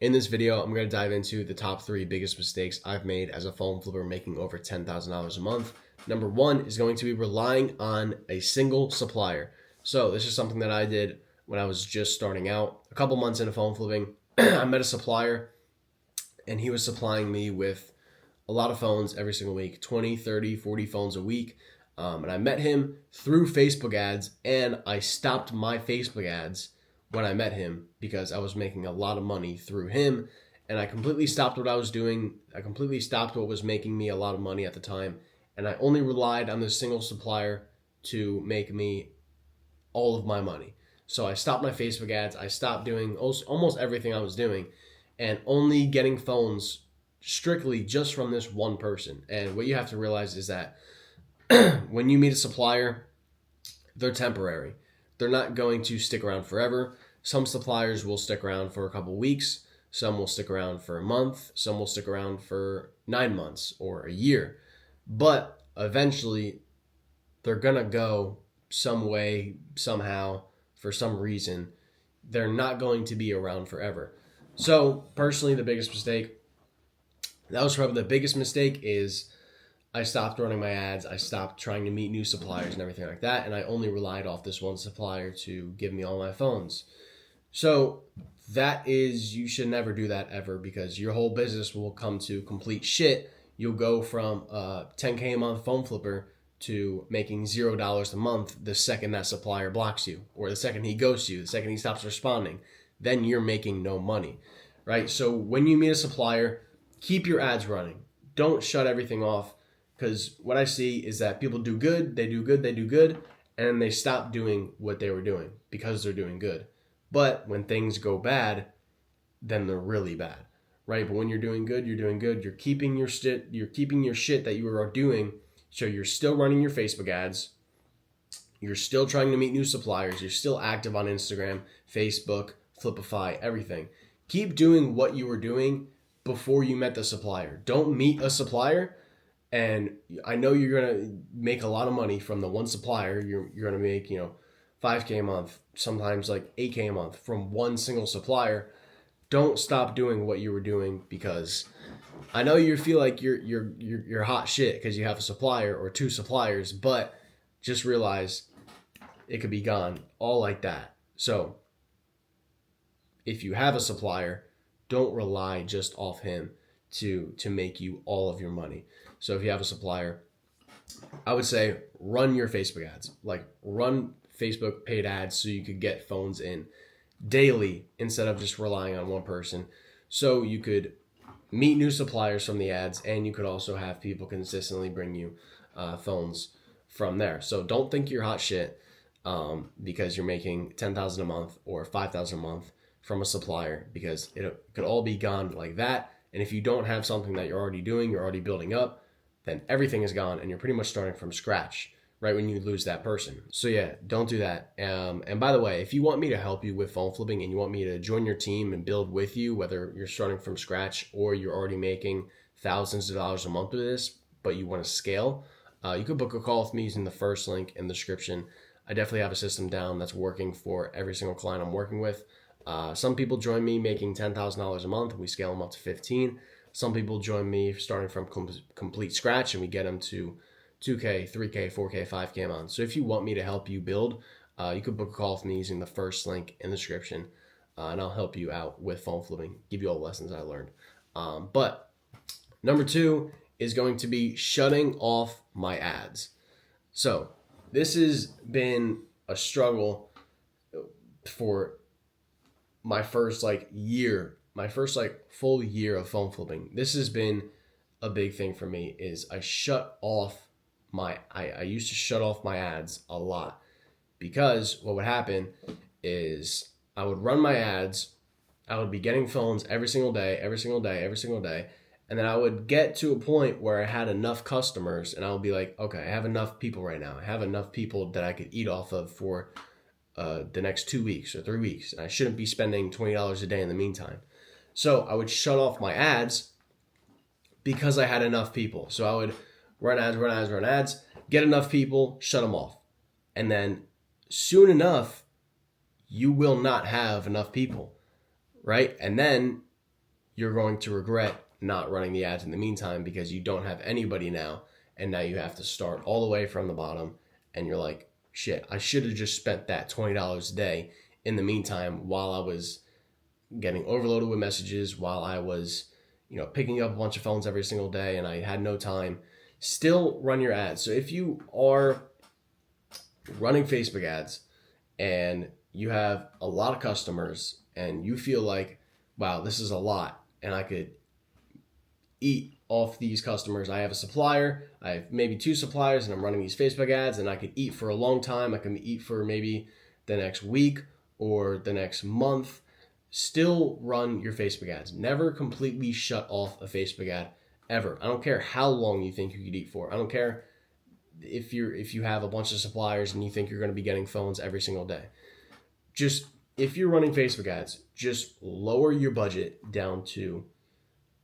In this video, I'm going to dive into the top 3 biggest mistakes I've made as a phone flipper making over $10,000 a month. Number 1 is going to be relying on a single supplier. So this is something that I did when I was just starting out. A couple months into phone flipping, I met a supplier and he was supplying me with a lot of phones every single week, 20, 30, 40 phones a week. And I met him through Facebook ads, and I stopped my Facebook ads when I met him because I was making a lot of money through him, and I completely stopped what I was doing. I completely stopped what was making me a lot of money at the time, and I only relied on this single supplier to make me all of my money. So I stopped my Facebook ads. I stopped doing almost everything I was doing and only getting phones strictly just from this one person. And what you have to realize is that when you meet a supplier, they're temporary. They're not going to stick around forever. Some suppliers will stick around for a couple weeks. Some will stick around for a month. Some will stick around for 9 months or a year. But eventually, they're going to go some way, somehow, for some reason. They're not going to be around forever. So, personally, that was probably the biggest mistake is I stopped running my ads. I stopped trying to meet new suppliers and everything like that. And I only relied off this one supplier to give me all my phones. So you should never do that ever because your whole business will come to complete shit. You'll go from 10K a month phone flipper to making $0 a month the second that supplier blocks you or the second he ghosts you, the second he stops responding. Then you're making no money, right? So when you meet a supplier, keep your ads running. Don't shut everything off. Because what I see is that people do good, they do good, they do good, and they stop doing what they were doing because they're doing good. But when things go bad, then they're really bad, right? But when you're doing good, you're doing good. You're keeping your shit. You're keeping your shit that you are doing. So you're still running your Facebook ads. You're still trying to meet new suppliers. You're still active on Instagram, Facebook, Flipify, everything. Keep doing what you were doing before you met the supplier. Don't meet a supplier. And I know you're gonna make a lot of money from the one supplier. You're gonna make 5K a month, sometimes like 8K a month from one single supplier. Don't stop doing what you were doing because I know you feel like you're hot shit because you have a supplier or two suppliers, but just realize it could be gone all like that. So if you have a supplier, don't rely just off him to make you all of your money. So if you have a supplier, I would say run your Facebook ads. Like run Facebook paid ads so you could get phones in daily instead of just relying on one person. So you could meet new suppliers from the ads and you could also have people consistently bring you phones from there. So don't think you're hot shit because you're making $10,000 a month or $5,000 a month from a supplier because it could all be gone like that. And if you don't have something that you're already doing, you're already building up, then everything is gone and you're pretty much starting from scratch right when you lose that person. So yeah, don't do that. And by the way, if you want me to help you with phone flipping and you want me to join your team and build with you, whether you're starting from scratch or you're already making thousands of dollars a month with this, but you want to scale, you could book a call with me using the first link in the description. I definitely have a system down that's working for every single client I'm working with. Some people join me making $10,000 a month. We scale them up to 15. Some people join me starting from complete scratch and we get them to 2K, 3K, 4K, 5K a month. So if you want me to help you build, you could book a call with me using the first link in the description and I'll help you out with phone flipping, give you all the lessons I learned. But number 2 is going to be shutting off my ads. So this has been a struggle for my first full year of phone flipping. This has been a big thing for me is I used to shut off my ads a lot because what would happen is I would run my ads. I would be getting phones every single day, and then I would get to a point where I had enough customers and I would be like, okay, I have enough people right now. I have enough people that I could eat off of for the next 2 weeks or 3 weeks, and I shouldn't be spending $20 a day in the meantime. So I would shut off my ads because I had enough people. So I would run ads, get enough people, shut them off. And then soon enough, you will not have enough people, right? And then you're going to regret not running the ads in the meantime because you don't have anybody now, and now you have to start all the way from the bottom, and you're like, shit, I should have just spent that $20 a day in the meantime while I was getting overloaded with messages, while I was, picking up a bunch of phones every single day and I had no time. Still run your ads. So if you are running Facebook ads and you have a lot of customers and you feel like, wow, this is a lot and I could eat off these customers. I have a supplier, I have maybe 2 suppliers, and I'm running these Facebook ads, and I could eat for a long time. I can eat for maybe the next week or the next month. Still run your Facebook ads. Never completely shut off a Facebook ad ever. I don't care how long you think you could eat for. I don't care if you have a bunch of suppliers and you think you're going to be getting phones every single day. Just, if you're running Facebook ads, just lower your budget down to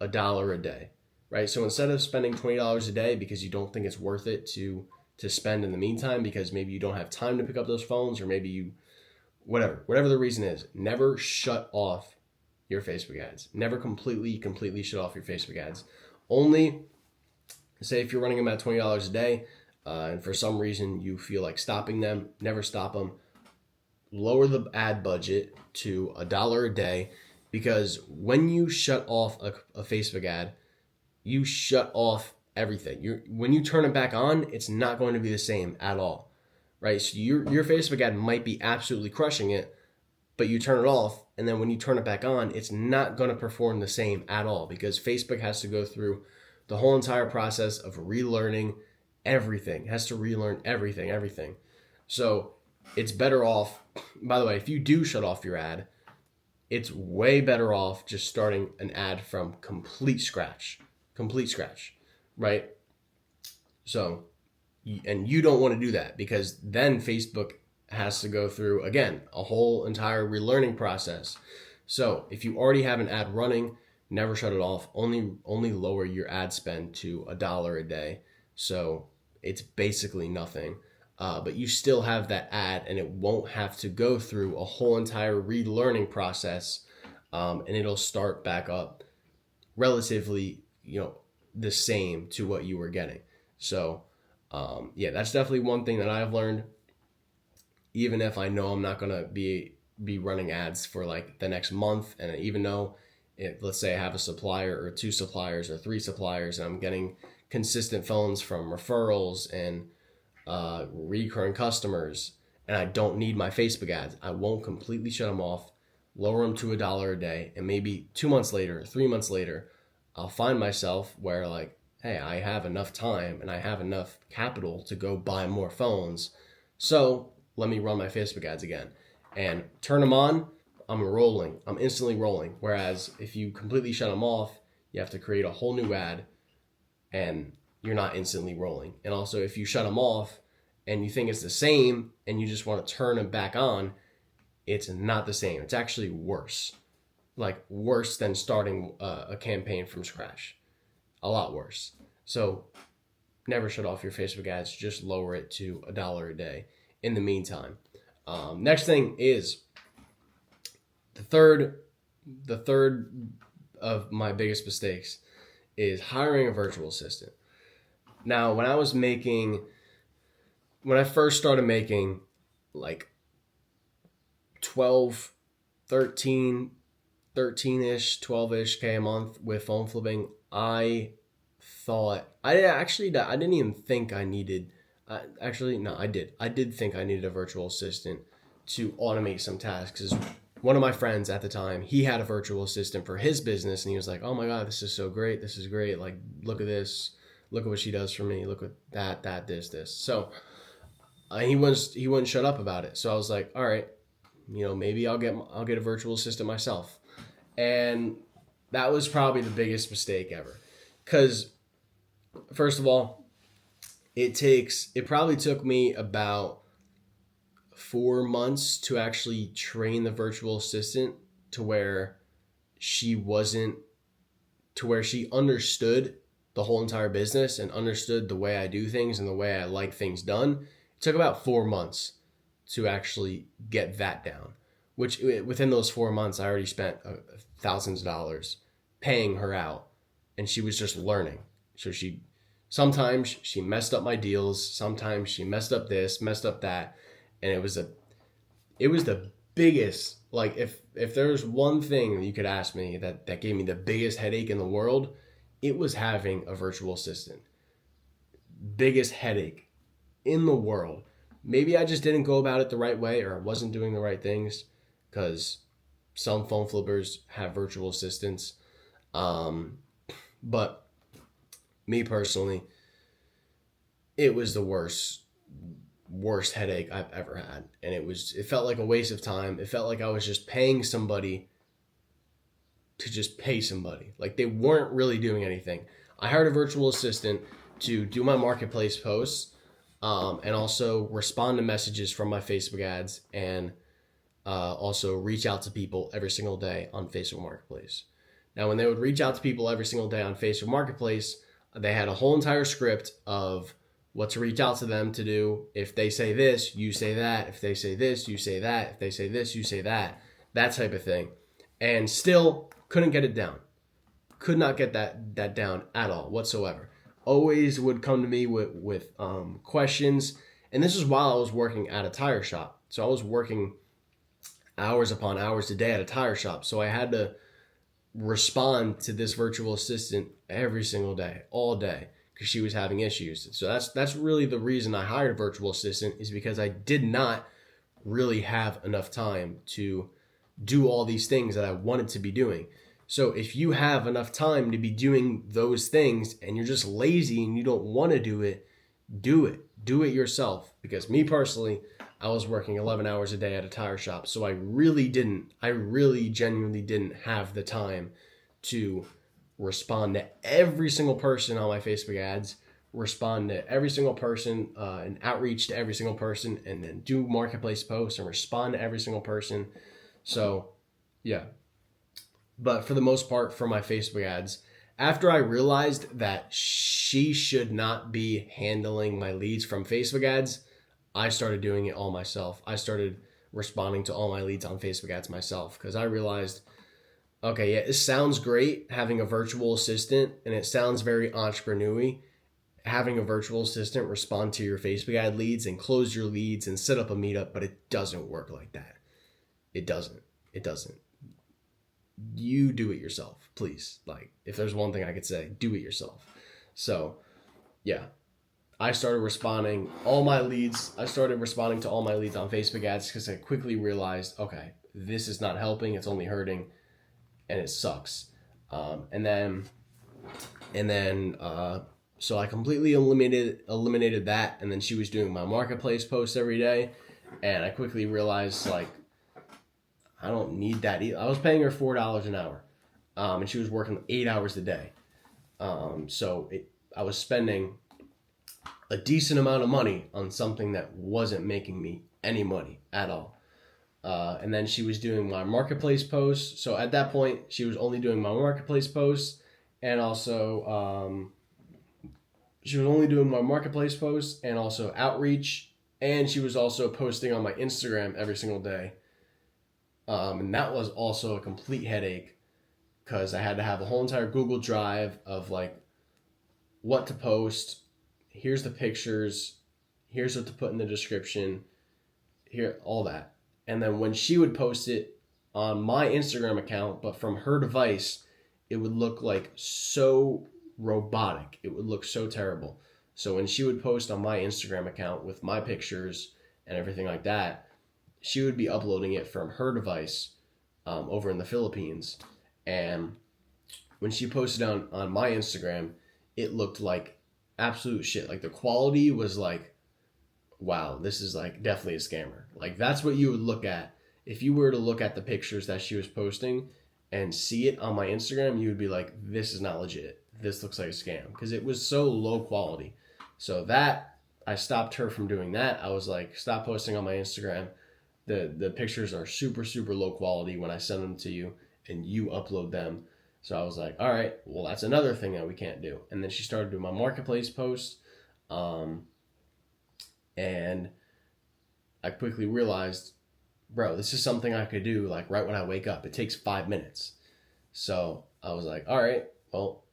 $1 a day, right? So instead of spending $20 a day because you don't think it's worth it to spend in the meantime, because maybe you don't have time to pick up those phones, or maybe you, whatever the reason is, never shut off your Facebook ads. Never completely shut off your Facebook ads. Only, say if you're running them at $20 a day, and for some reason you feel like stopping them, never stop them. Lower the ad budget to $1 a day, because when you shut off a Facebook ad, you shut off everything. When you turn it back on, it's not going to be the same at all, right? So your Facebook ad might be absolutely crushing it, but you turn it off, and then when you turn it back on, it's not going to perform the same at all, because Facebook has to go through the whole entire process of relearning everything. It has to relearn everything. So it's better off, by the way, if you do shut off your ad, it's way better off just starting an ad from complete scratch, right? So, and you don't want to do that, because then Facebook has to go through, again, a whole entire relearning process. So if you already have an ad running, never shut it off. Only lower your ad spend to $1 a day. So it's basically nothing. But you still have that ad, and it won't have to go through a whole entire relearning process, and it'll start back up relatively, the same to what you were getting. So, that's definitely one thing that I've learned. Even if I know I'm not gonna be running ads for like the next month, and even though, let's say I have a supplier or 2 suppliers or 3 suppliers, and I'm getting consistent phones from referrals and recurring customers, and I don't need my Facebook ads, I won't completely shut them off, lower them to $1 a day, and maybe 2 months later, 3 months later, I'll find myself where, like, hey, I have enough time and I have enough capital to go buy more phones, so let me run my Facebook ads again. And turn them on, I'm instantly rolling. Whereas if you completely shut them off, you have to create a whole new ad, and you're not instantly rolling. And also, if you shut them off and you think it's the same and you just want to turn them back on, it's not the same. It's actually worse. Like, worse than starting a campaign from scratch. A lot worse. So never shut off your Facebook ads. Just lower it to $1 a day in the meantime. Next thing is the third of my biggest mistakes is hiring a virtual assistant. Now, when I first started making like 13-ish, 12-ish K a month with phone flipping, I didn't even think I needed, I did think I needed a virtual assistant to automate some tasks. Because one of my friends at the time, he had a virtual assistant for his business, and he was like, oh my God, this is so great. This is great. Like, look at this. Look at what she does for me. Look at that, this. So he wouldn't shut up about it. So I was like, all right, maybe I'll get a virtual assistant myself. And that was probably the biggest mistake ever. Because first of all, it probably took me about 4 months to actually train the virtual assistant to where she understood the whole entire business and understood the way I do things and the way I like things done. It took about 4 months to actually get that down, which within those 4 months, I already spent thousands of dollars paying her out, and she was just learning. So sometimes she messed up my deals, sometimes she messed up this, messed up that, and it was the biggest, like, if there's one thing that you could ask me that gave me the biggest headache in the world, it was having a virtual assistant. Biggest headache in the world. Maybe I just didn't go about it the right way, or I wasn't doing the right things, because some phone flippers have virtual assistants. But me personally, it was the worst headache I've ever had. And it felt like a waste of time. It felt like I was just paying somebody to just pay somebody. Like, they weren't really doing anything. I hired a virtual assistant to do my marketplace posts, and also respond to messages from my Facebook ads, and also reach out to people every single day on Facebook Marketplace. Now, when they would reach out to people every single day on Facebook Marketplace, they had a whole entire script of what to reach out to them to do. If they say this, you say that. If they say this, you say that. If they say this, you say that. That type of thing. And still couldn't get it down. Could not get that down at all whatsoever. Always would come to me with questions. And this is while I was working at a tire shop. So I was working hours upon hours a day at a tire shop. So I had to respond to this virtual assistant every single day, all day, because she was having issues. So that's really the reason I hired a virtual assistant, is because I did not really have enough time to do all these things that I wanted to be doing. So if you have enough time to be doing those things and you're just lazy and you don't want to do it, do it. Do it yourself. Because me personally, I was working 11 hours a day at a tire shop. So I really genuinely didn't have the time to respond to every single person on my Facebook ads, respond to every single person, and outreach to every single person, and then do marketplace posts and respond to every single person. So, yeah. But for the most part, for my Facebook ads, after I realized that she should not be handling my leads from Facebook ads, I started doing it all myself. I started responding to all my leads on Facebook ads myself, because I realized, okay, yeah, it sounds great having a virtual assistant, and it sounds very entrepreneurial, having a virtual assistant respond to your Facebook ad leads and close your leads and set up a meetup, but it doesn't work like that. It doesn't. You do it yourself, please. Like, if there's one thing I could say, do it yourself. So, yeah. I started responding to all my leads on Facebook ads, because I quickly realized, okay, this is not helping. It's only hurting, and it sucks. And then, so I completely eliminated that. And then she was doing my marketplace posts every day, and I quickly realized, like, I don't need that either. I was paying her $4 an hour, and she was working 8 hours a day. So I was spending a decent amount of money on something that wasn't making me any money at all. And then she was doing my marketplace posts. So at that point, she was only doing my marketplace posts, and also outreach, and she was also posting on my Instagram every single day. And that was also a complete headache, because I had to have a whole entire Google Drive of, like, what to post. Here's the pictures. Here's what to put in the description. Here, all that. And then when she would post it on my Instagram account, but from her device, it would look like so robotic. It would look so terrible. So when she would post on my Instagram account with my pictures and everything like that, she would be uploading it from her device over in the Philippines. And when she posted on my Instagram, it looked like absolute shit. Like, the quality was like, wow, this is, like, definitely a scammer. Like, that's what you would look at. If you were to look at the pictures that she was posting and see it on my Instagram, you would be like, this is not legit. This looks like a scam, because it was so low quality. So that, I stopped her from doing that. I was like, stop posting on my Instagram. The pictures are super, super low quality when I send them to you and you upload them. So I was like, all right, well, that's another thing that we can't do. And then she started doing my marketplace posts. And I quickly realized, bro, this is something I could do, like, right when I wake up. It takes 5 minutes. So I was like, all right, well,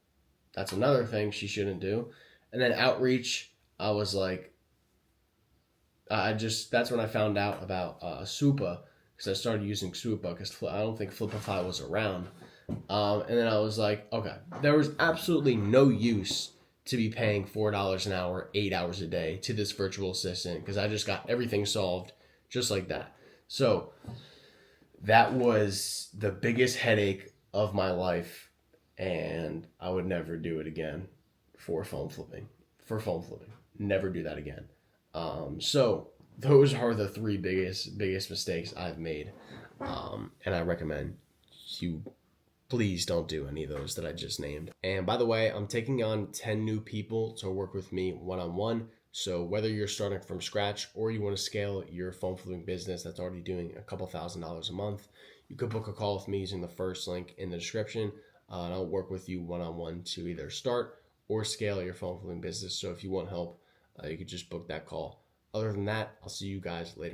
that's another thing she shouldn't do. And then outreach, I was like, that's when I found out about Supa, because I started using Supa because I don't think Flipify was around. And then I was like, okay, there was absolutely no use to be paying $4 an hour, 8 hours a day to this virtual assistant because I just got everything solved just like that. So that was the biggest headache of my life, and I would never do it again for phone flipping. Never do that again. So those are the three biggest mistakes I've made, and I recommend you please don't do any of those that I just named. And by the way, I'm taking on 10 new people to work with me one-on-one. So whether you're starting from scratch or you want to scale your phone flipping business that's already doing a couple $1,000s a month, you could book a call with me using the first link in the description. And I'll work with you one-on-one to either start or scale your phone flipping business. So if you want help, you could just book that call. Other than that, I'll see you guys later.